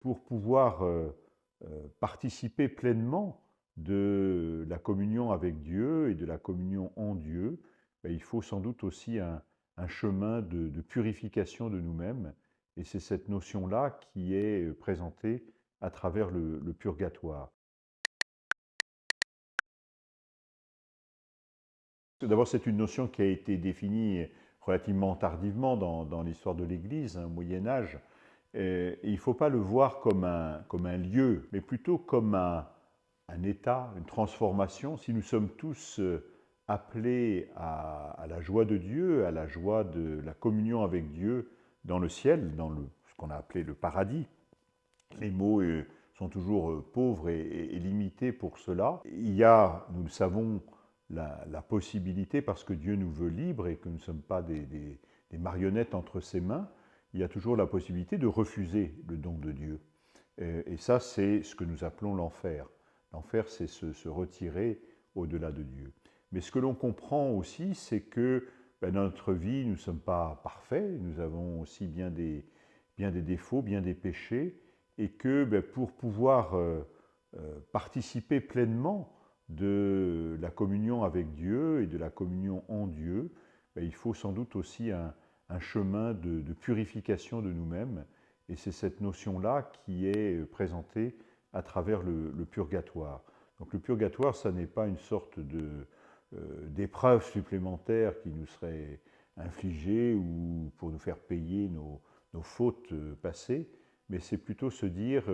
Pour pouvoir participer pleinement de la communion avec Dieu et de la communion en Dieu, ben, il faut sans doute aussi un chemin de purification de nous-mêmes. Et c'est cette notion-là qui est présentée à travers le purgatoire. D'abord, c'est une notion qui a été définie relativement tardivement dans l'histoire de l'Église, au Moyen Âge. Et il ne faut pas le voir comme un lieu, mais plutôt comme un état, une transformation. Si nous sommes tous appelés à la joie de Dieu, à la joie de la communion avec Dieu dans le ciel, ce qu'on a appelé le paradis, les mots sont toujours pauvres et limités pour cela. Il y a, nous le savons, la possibilité, parce que Dieu nous veut libres et que nous ne sommes pas des marionnettes entre ses mains, il y a toujours la possibilité de refuser le don de Dieu. Et ça, c'est ce que nous appelons l'enfer. L'enfer, c'est se retirer au-delà de Dieu. Mais ce que l'on comprend aussi, c'est que ben, dans notre vie, nous ne sommes pas parfaits, nous avons aussi bien des défauts, bien des péchés, et que ben, pour pouvoir participer pleinement de la communion avec Dieu et de la communion en Dieu, ben, il faut sans doute aussi un chemin de purification de nous-mêmes. Et c'est cette notion-là qui est présentée à travers le purgatoire. Donc le purgatoire, ça n'est pas une sorte d'épreuve supplémentaire qui nous serait infligée ou pour nous faire payer nos fautes passées, mais c'est plutôt se dire,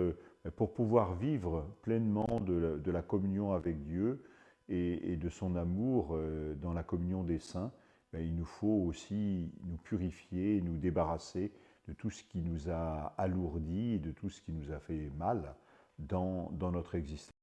pour pouvoir vivre pleinement de la communion avec Dieu et de son amour dans la communion des saints, ben, il nous faut aussi nous purifier, nous débarrasser de tout ce qui nous a alourdis, de tout ce qui nous a fait mal dans notre existence.